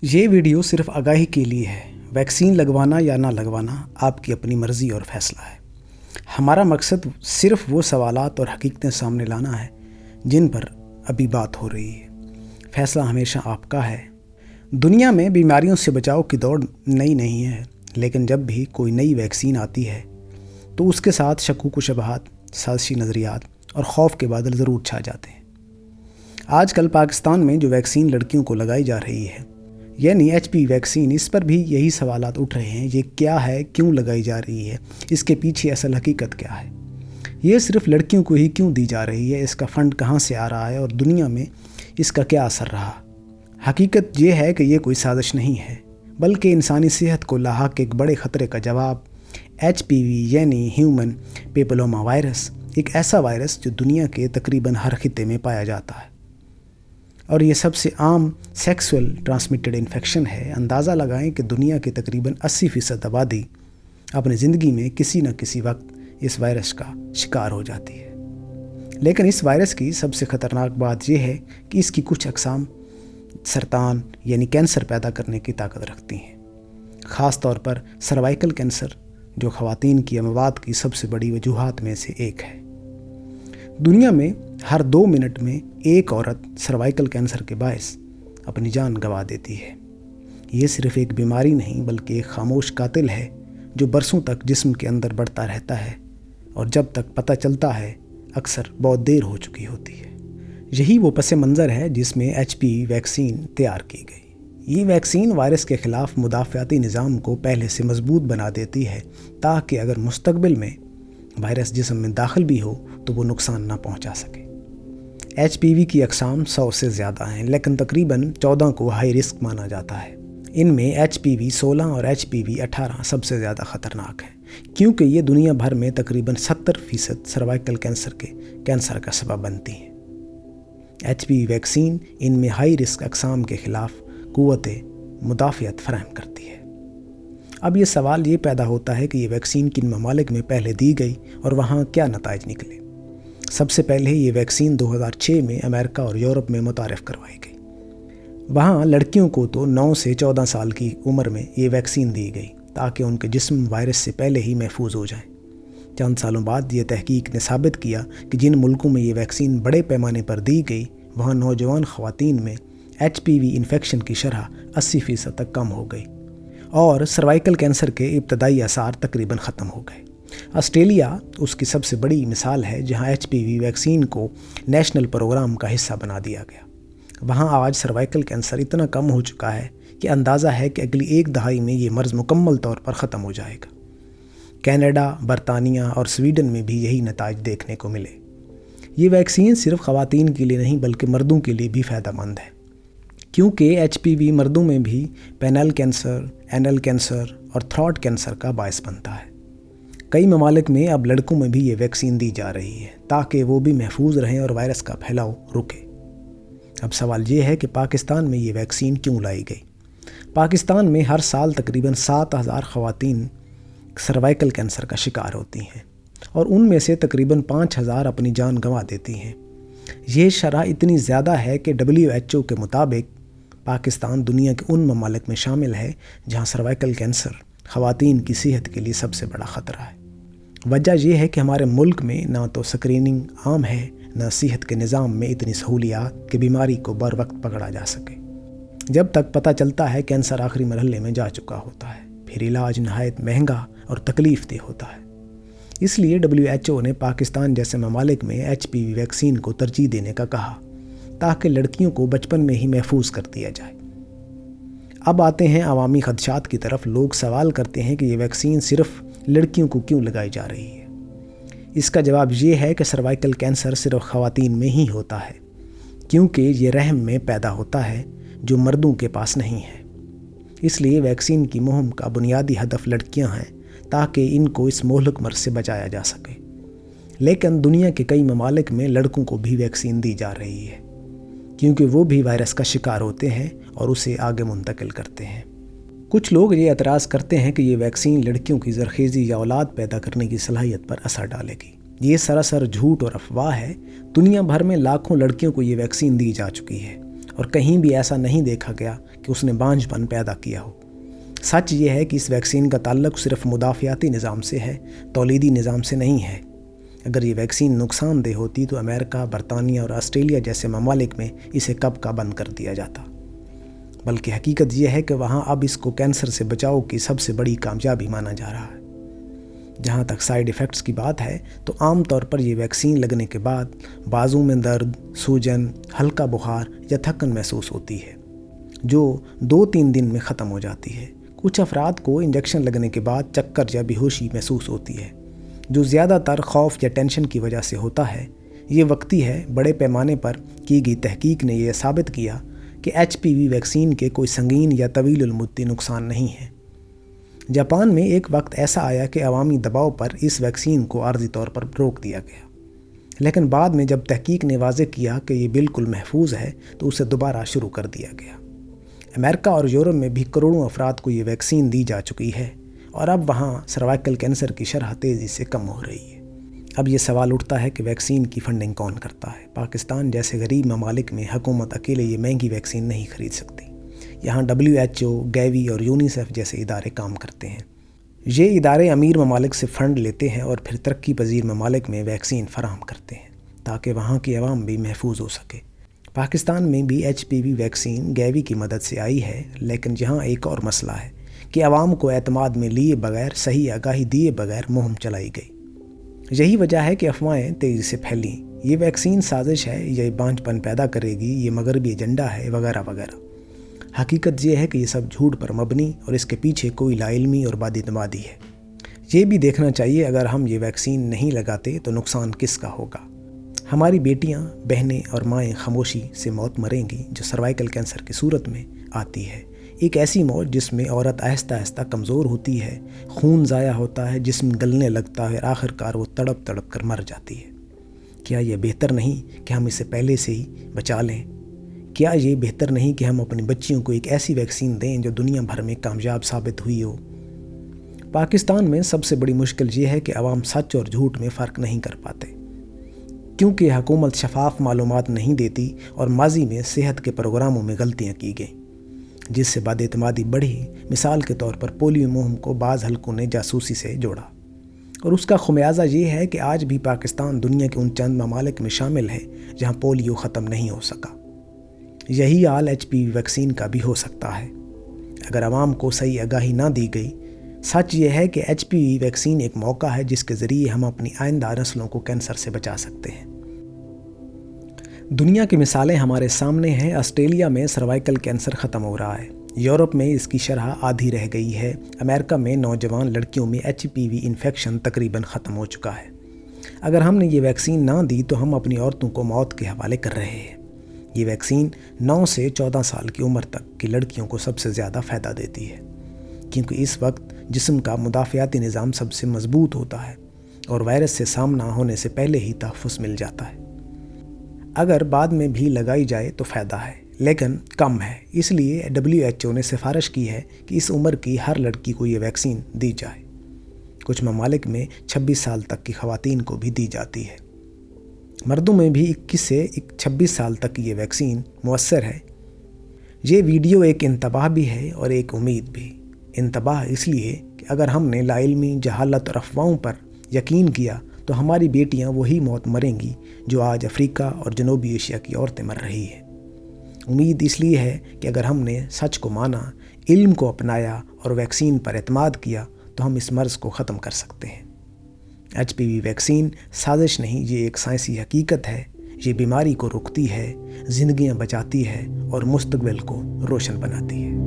یہ ویڈیو صرف آگاہی کے لیے ہے۔ ویکسین لگوانا یا نہ لگوانا آپ کی اپنی مرضی اور فیصلہ ہے۔ ہمارا مقصد صرف وہ سوالات اور حقیقتیں سامنے لانا ہے جن پر ابھی بات ہو رہی ہے۔ فیصلہ ہمیشہ آپ کا ہے۔ دنیا میں بیماریوں سے بچاؤ کی دوڑ نئی نہیں ہے، لیکن جب بھی کوئی نئی ویکسین آتی ہے تو اس کے ساتھ شکوک و شبہات، سازشی نظریات اور خوف کے بادل ضرور چھا جاتے ہیں۔ آج کل پاکستان میں جو ویکسین لڑکیوں کو لگائی جا رہی ہے، یعنی HP ویکسین، اس پر بھی یہی سوالات اٹھ رہے ہیں۔ یہ کیا ہے؟ کیوں لگائی جا رہی ہے؟ اس کے پیچھے اصل حقیقت کیا ہے؟ یہ صرف لڑکیوں کو ہی کیوں دی جا رہی ہے؟ اس کا فنڈ کہاں سے آ رہا ہے اور دنیا میں اس کا کیا اثر رہا؟ حقیقت یہ ہے کہ یہ کوئی سازش نہیں ہے، بلکہ انسانی صحت کو لاحق ایک بڑے خطرے کا جواب۔ HPV یعنی ہیومن پیپلوما وائرس ایک ایسا وائرس جو دنیا کے تقریباً ہر خطے میں پایا جاتا ہے، اور یہ سب سے عام سیکسول ٹرانسمیٹڈ انفیکشن ہے۔ اندازہ لگائیں کہ دنیا کے تقریباً 80% آبادی اپنی زندگی میں کسی نہ کسی وقت اس وائرس کا شکار ہو جاتی ہے۔ لیکن اس وائرس کی سب سے خطرناک بات یہ ہے کہ اس کی کچھ اقسام سرطان یعنی کینسر پیدا کرنے کی طاقت رکھتی ہیں، خاص طور پر سروائیکل کینسر، جو خواتین کی اموات کی سب سے بڑی وجوہات میں سے ایک ہے۔ دنیا میں ہر 2 منٹ میں ایک عورت سروائیکل کینسر کے باعث اپنی جان گنوا دیتی ہے۔ یہ صرف ایک بیماری نہیں، بلکہ ایک خاموش قاتل ہے جو برسوں تک جسم کے اندر بڑھتا رہتا ہے، اور جب تک پتہ چلتا ہے اکثر بہت دیر ہو چکی ہوتی ہے۔ یہی وہ پس منظر ہے جس میں HPV ویکسین تیار کی گئی۔ یہ ویکسین وائرس کے خلاف مدافعتی نظام کو پہلے سے مضبوط بنا دیتی ہے، تاکہ اگر مستقبل میں وائرس جسم میں داخل بھی ہو تو وہ نقصان نہ پہنچا سکے۔ HPV کی اقسام 100 سے زیادہ ہیں، لیکن تقریباً 14 کو ہائی رسک مانا جاتا ہے۔ ان میں HPV 16 اور HPV 18 سب سے زیادہ خطرناک ہیں، کیونکہ یہ دنیا بھر میں تقریباً 70% سروائیکل کینسر کا سبب بنتی ہیں۔ HPV ویکسین ان میں ہائی رسک اقسام کے خلاف قوت مدافعت فراہم کرتی ہے۔ اب یہ سوال یہ پیدا ہوتا ہے کہ یہ ویکسین کن ممالک میں پہلے دی گئی اور وہاں کیا نتائج نکلے۔ سب سے پہلے یہ ویکسین 2006 میں امریکہ اور یورپ میں متعارف کروائی گئی۔ وہاں لڑکیوں کو تو 9 سے 14 سال کی عمر میں یہ ویکسین دی گئی تاکہ ان کے جسم وائرس سے پہلے ہی محفوظ ہو جائیں۔ چند سالوں بعد یہ تحقیق نے ثابت کیا کہ جن ملکوں میں یہ ویکسین بڑے پیمانے پر دی گئی، وہاں نوجوان خواتین میں HPV انفیکشن کی شرح 80% تک کم ہو گئی، اور سروائیکل کینسر کے ابتدائی آثار تقریباً ختم ہو گئے۔ آسٹریلیا اس کی سب سے بڑی مثال ہے، جہاں HPV ویکسین کو نیشنل پروگرام کا حصہ بنا دیا گیا۔ وہاں آج سروائیکل کینسر اتنا کم ہو چکا ہے کہ اندازہ ہے کہ اگلی 1 دہائی میں یہ مرض مکمل طور پر ختم ہو جائے گا۔ کینیڈا، برطانیہ اور سویڈن میں بھی یہی نتائج دیکھنے کو ملے۔ یہ ویکسین صرف خواتین کے لیے نہیں بلکہ مردوں کے لیے بھی فائدہ مند ہے، کیونکہ HPV مردوں میں بھی پینل کینسر، اینل کینسر اور تھروٹ کینسر کا باعث بنتا ہے۔ کئی ممالک میں اب لڑکوں میں بھی یہ ویکسین دی جا رہی ہے تاکہ وہ بھی محفوظ رہیں اور وائرس کا پھیلاؤ رکے۔ اب سوال یہ ہے کہ پاکستان میں یہ ویکسین کیوں لائی گئی؟ پاکستان میں ہر سال تقریباً 7000 خواتین سروائیکل کینسر کا شکار ہوتی ہیں، اور ان میں سے تقریباً 5000 اپنی جان گنوا دیتی ہیں۔ یہ شرح اتنی زیادہ ہے کہ WHO کے مطابق پاکستان دنیا کے ان ممالک میں شامل ہے جہاں سروائیکل کینسر خواتین کی صحت کے لیے سب سے بڑا خطرہ ہے۔ وجہ یہ ہے کہ ہمارے ملک میں نہ تو اسکریننگ عام ہے، نہ صحت کے نظام میں اتنی سہولیات کہ بیماری کو بر وقت پکڑا جا سکے۔ جب تک پتہ چلتا ہے کینسر آخری مرحلے میں جا چکا ہوتا ہے، پھر علاج نہایت مہنگا اور تکلیف دہ ہوتا ہے۔ اس لیے WHO نے پاکستان جیسے ممالک میں HPV ویکسین کو ترجیح دینے کا کہا تاکہ لڑکیوں کو بچپن میں ہی محفوظ کر دیا جائے۔ اب آتے ہیں عوامی خدشات کی طرف۔ لوگ سوال کرتے ہیں کہ یہ ویکسین صرف لڑکیوں کو کیوں لگائی جا رہی ہے؟ اس کا جواب یہ ہے کہ سروائیکل کینسر صرف خواتین میں ہی ہوتا ہے، کیونکہ یہ رحم میں پیدا ہوتا ہے جو مردوں کے پاس نہیں ہے۔ اس لیے ویکسین کی مہم کا بنیادی ہدف لڑکیاں ہیں تاکہ ان کو اس مہلک مرض سے بچایا جا سکے۔ لیکن دنیا کے کئی ممالک میں لڑکوں کو بھی ویکسین دی جا رہی ہے، کیونکہ وہ بھی وائرس کا شکار ہوتے ہیں اور اسے آگے منتقل کرتے ہیں۔ کچھ لوگ یہ اعتراض کرتے ہیں کہ یہ ویکسین لڑکیوں کی زرخیزی یا اولاد پیدا کرنے کی صلاحیت پر اثر ڈالے گی۔ یہ سراسر جھوٹ اور افواہ ہے۔ دنیا بھر میں لاکھوں لڑکیوں کو یہ ویکسین دی جا چکی ہے، اور کہیں بھی ایسا نہیں دیکھا گیا کہ اس نے بانجھ پن پیدا کیا ہو۔ سچ یہ ہے کہ اس ویکسین کا تعلق صرف مدافعاتی نظام سے ہے، تولیدی نظام سے نہیں ہے۔ اگر یہ ویکسین نقصان دہ ہوتی تو امریکہ، برطانیہ اور آسٹریلیا جیسے ممالک میں اسے کب کا بند کر دیا جاتا۔ بلکہ حقیقت یہ ہے کہ وہاں اب اس کو کینسر سے بچاؤ کی سب سے بڑی کامیابی مانا جا رہا ہے۔ جہاں تک سائیڈ ایفیکٹس کی بات ہے تو عام طور پر یہ ویکسین لگنے کے بعد بازو میں درد، سوجن، ہلکا بخار یا تھکن محسوس ہوتی ہے، جو 2-3 دن میں ختم ہو جاتی ہے۔ کچھ افراد کو انجیکشن لگنے کے بعد چکر یا بے ہوشی محسوس ہوتی ہے، جو زیادہ تر خوف یا ٹینشن کی وجہ سے ہوتا ہے۔ یہ وقتی ہے۔ بڑے پیمانے پر کی گئی تحقیق نے یہ ثابت کیا کہ HPV ویکسین کے کوئی سنگین یا طویل المدتی نقصان نہیں ہے۔ جاپان میں ایک وقت ایسا آیا کہ عوامی دباؤ پر اس ویکسین کو عارضی طور پر روک دیا گیا، لیکن بعد میں جب تحقیق نے واضح کیا کہ یہ بالکل محفوظ ہے تو اسے دوبارہ شروع کر دیا گیا۔ امریکہ اور یورپ میں بھی کروڑوں افراد کو یہ ویکسین دی جا چکی ہے اور اب وہاں سروائیکل کینسر کی شرح تیزی سے کم ہو رہی ہے۔ اب یہ سوال اٹھتا ہے کہ ویکسین کی فنڈنگ کون کرتا ہے؟ پاکستان جیسے غریب ممالک میں حکومت اکیلے یہ مہنگی ویکسین نہیں خرید سکتی۔ یہاں WHO، گیوی اور یونیسیف جیسے ادارے کام کرتے ہیں۔ یہ ادارے امیر ممالک سے فنڈ لیتے ہیں اور پھر ترقی پذیر ممالک میں ویکسین فراہم کرتے ہیں تاکہ وہاں کی عوام بھی محفوظ ہو سکے۔ پاکستان میں بھی HPV ویکسین گیوی کی مدد سے آئی ہے، لیکن یہاں ایک اور مسئلہ ہے کہ عوام کو اعتماد میں لیے بغیر، صحیح آگاہی دیے بغیر مہم چلائی گئی۔ یہی وجہ ہے کہ افواہیں تیزی سے پھیلیں۔ یہ ویکسین سازش ہے، یہ بانجھ پن پیدا کرے گی، یہ مغربی ایجنڈا ہے، وغیرہ وغیرہ۔ حقیقت یہ ہے کہ یہ سب جھوٹ پر مبنی اور اس کے پیچھے کوئی لا علمی اور بد اعتمادی ہے۔ یہ بھی دیکھنا چاہیے اگر ہم یہ ویکسین نہیں لگاتے تو نقصان کس کا ہوگا۔ ہماری بیٹیاں، بہنیں اور مائیں خاموشی سے موت مریں گی جو سروائیکل کینسر کی صورت میں آتی ہے۔ ایک ایسی موت جس میں عورت آہستہ آہستہ کمزور ہوتی ہے، خون ضائع ہوتا ہے، جسم گلنے لگتا ہے اور آخر کار وہ تڑپ تڑپ کر مر جاتی ہے۔ کیا یہ بہتر نہیں کہ ہم اسے پہلے سے ہی بچا لیں؟ کیا یہ بہتر نہیں کہ ہم اپنی بچیوں کو ایک ایسی ویکسین دیں جو دنیا بھر میں کامیاب ثابت ہوئی ہو؟ پاکستان میں سب سے بڑی مشکل یہ ہے کہ عوام سچ اور جھوٹ میں فرق نہیں کر پاتے، کیونکہ حکومت شفاف معلومات نہیں دیتی اور ماضی میں صحت کے پروگراموں میں غلطیاں کی گئیں، جس سے بد اعتمادی بڑھی۔ مثال کے طور پر پولیو مہم کو بعض حلقوں نے جاسوسی سے جوڑا، اور اس کا خمیازہ یہ ہے کہ آج بھی پاکستان دنیا کے ان چند ممالک میں شامل ہے جہاں پولیو ختم نہیں ہو سکا۔ یہی حال HPV ویکسین کا بھی ہو سکتا ہے اگر عوام کو صحیح آگاہی نہ دی گئی۔ سچ یہ ہے کہ HPV ویکسین ایک موقع ہے جس کے ذریعے ہم اپنی آئندہ نسلوں کو کینسر سے بچا سکتے ہیں۔ دنیا کی مثالیں ہمارے سامنے ہیں۔ آسٹریلیا میں سروائیکل کینسر ختم ہو رہا ہے، یورپ میں اس کی شرح آدھی رہ گئی ہے، امریکہ میں نوجوان لڑکیوں میں HPV انفیکشن تقریباً ختم ہو چکا ہے۔ اگر ہم نے یہ ویکسین نہ دی تو ہم اپنی عورتوں کو موت کے حوالے کر رہے ہیں۔ یہ ویکسین 9 سے 14 سال کی عمر تک کی لڑکیوں کو سب سے زیادہ فائدہ دیتی ہے، کیونکہ اس وقت جسم کا مدافعاتی نظام سب سے مضبوط ہوتا ہے اور وائرس سے سامنا ہونے سے پہلے ہی تحفظ مل جاتا ہے۔ اگر بعد میں بھی لگائی جائے تو فائدہ ہے، لیکن کم ہے۔ اس لیے WHO نے سفارش کی ہے کہ اس عمر کی ہر لڑکی کو یہ ویکسین دی جائے۔ کچھ ممالک میں 26 سال تک کی خواتین کو بھی دی جاتی ہے۔ مردوں میں بھی 21 سے 26 سال تک یہ ویکسین مؤثر ہے۔ یہ ویڈیو ایک انتباہ بھی ہے اور ایک امید بھی۔ انتباہ اس لیے کہ اگر ہم نے لا علمی، جہالت اور افواہوں پر یقین کیا تو ہماری بیٹیاں وہی موت مریں گی جو آج افریقہ اور جنوبی ایشیا کی عورتیں مر رہی ہیں۔ امید اس لیے ہے کہ اگر ہم نے سچ کو مانا، علم کو اپنایا اور ویکسین پر اعتماد کیا تو ہم اس مرض کو ختم کر سکتے ہیں۔ HPV ویکسین سازش نہیں، یہ ایک سائنسی حقیقت ہے۔ یہ بیماری کو روکتی ہے، زندگیاں بچاتی ہے اور مستقبل کو روشن بناتی ہے۔